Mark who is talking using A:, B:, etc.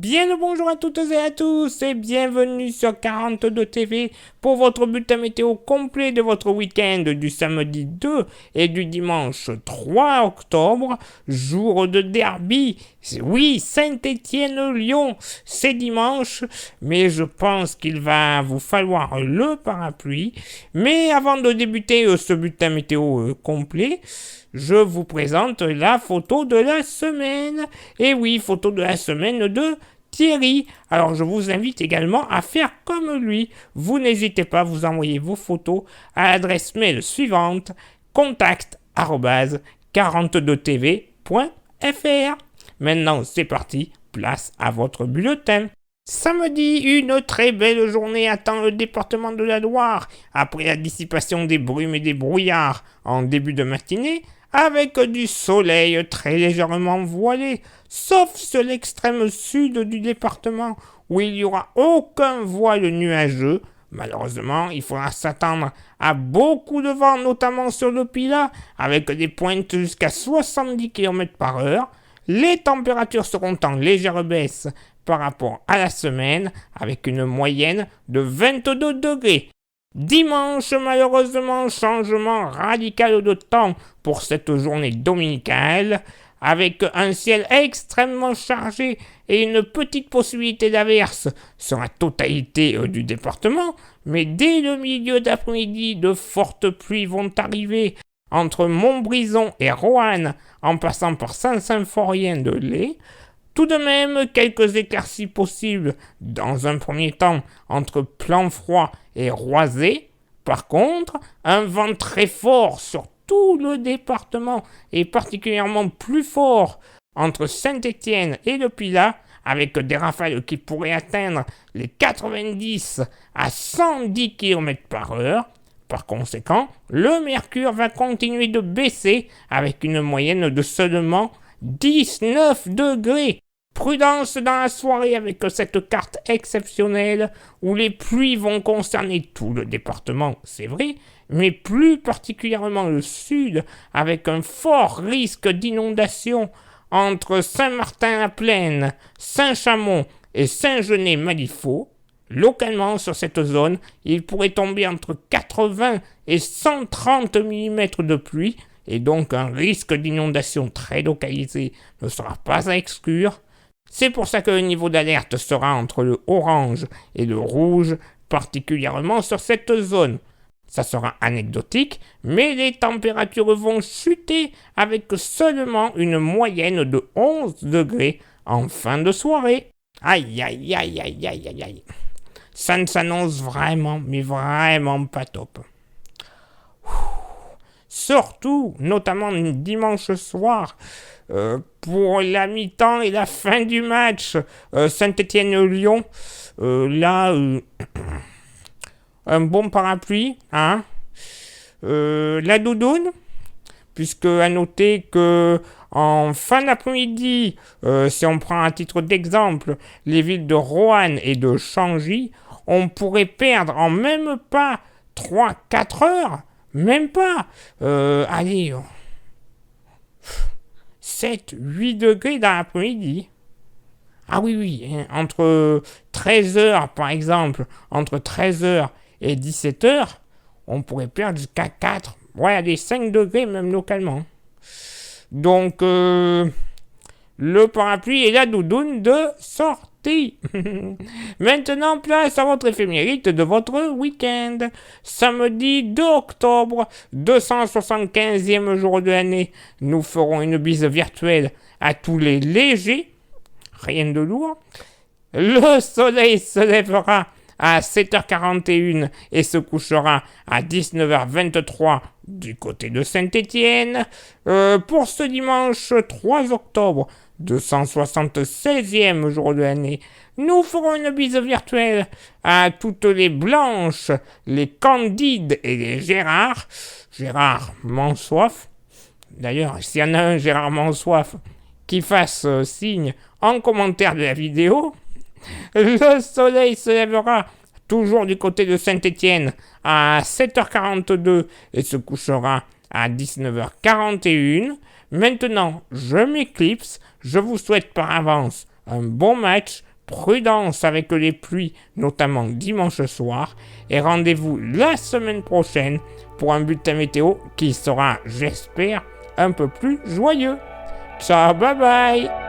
A: Bien le bonjour à toutes et à tous et bienvenue sur 42 TV pour votre bulletin météo complet de votre week-end du samedi 2 et du dimanche 3 octobre, jour de derby. Oui, Saint-Étienne-Lyon, c'est dimanche, mais je pense qu'il va vous falloir le parapluie. Mais avant de débuter ce bulletin météo complet, je vous présente la photo de la semaine. Et oui, photo de la semaine de Thierry. Alors je vous invite également à faire comme lui. Vous n'hésitez pas à vous envoyer vos photos à l'adresse mail suivante contact@42tv.fr. Maintenant c'est parti, place à votre bulletin. Samedi, une très belle journée attend le département de la Loire, après la dissipation des brumes et des brouillards en début de matinée, avec du soleil très légèrement voilé, sauf sur l'extrême sud du département, où il n'y aura aucun voile nuageux. Malheureusement, il faudra s'attendre à beaucoup de vent, notamment sur le Pilat, avec des pointes jusqu'à 70 km/h. Les températures seront en légère baisse par rapport à la semaine, avec une moyenne de 22 degrés. Dimanche, malheureusement, changement radical de temps pour cette journée dominicale, avec un ciel extrêmement chargé et une petite possibilité d'averse sur la totalité du département, mais dès le milieu d'après-midi, de fortes pluies vont arriver entre Montbrison et Roanne, en passant par Saint-Symphorien-de-Lez. Tout de même, quelques éclaircies possibles dans un premier temps entre Planfroid et Roisey. Par contre, un vent très fort sur tout le département et particulièrement plus fort entre Saint-Étienne et le Pilat, avec des rafales qui pourraient atteindre les 90 à 110 km/h. Par conséquent, le mercure va continuer de baisser avec une moyenne de seulement 19 degrés. Prudence dans la soirée avec cette carte exceptionnelle où les pluies vont concerner tout le département, c'est vrai, mais plus particulièrement le sud avec un fort risque d'inondation entre Saint-Martin-la-Plaine, Saint-Chamond et Saint-Genès-Malifaux. Localement, sur cette zone, il pourrait tomber entre 80 et 130 mm de pluie, et donc un risque d'inondation très localisé ne sera pas à exclure. C'est pour ça que le niveau d'alerte sera entre le orange et le rouge, particulièrement sur cette zone. Ça sera anecdotique, mais les températures vont chuter avec seulement une moyenne de 11 degrés en fin de soirée. Aïe, aïe, aïe, aïe, aïe, aïe, aïe. Ça ne s'annonce vraiment, mais vraiment pas top. Surtout, notamment dimanche soir, pour la mi-temps et la fin du match, Saint-Étienne-Lyon, un bon parapluie, hein, la doudoune, puisque à noter que en fin d'après-midi, si on prend à titre d'exemple les villes de Roanne et de Changy, on pourrait perdre en même pas 3-4 heures, même pas, 7-8 degrés dans l'après-midi. Ah oui, hein, entre 13h par exemple, entre 13h et 17h, on pourrait perdre jusqu'à 4, 5 degrés même localement. Donc, le parapluie et la doudoune de sortie. Maintenant, place à votre éphémérite de votre week-end. Samedi 2 octobre, 275e jour de l'année, nous ferons une bise virtuelle à tous les légers. Rien de lourd. Le soleil se lèvera à 7h41 et se couchera à 19h23 du côté de Saint-Étienne. Pour ce dimanche 3 octobre, 276e jour de l'année, nous ferons une bise virtuelle à toutes les Blanches, les Candides et les Gérard. Gérard Mansoif. D'ailleurs, s'il y en a un Gérard Mansoif qui fasse signe en commentaire de la vidéo. Le soleil se lèvera toujours du côté de Saint-Étienne à 7h42 et se couchera à 19h41. Maintenant, je m'éclipse. Je vous souhaite par avance un bon match prudence avec les pluies, notamment dimanche soir, et rendez-vous la semaine prochaine pour un bulletin météo qui sera, j'espère, un peu plus joyeux. Ciao, bye bye!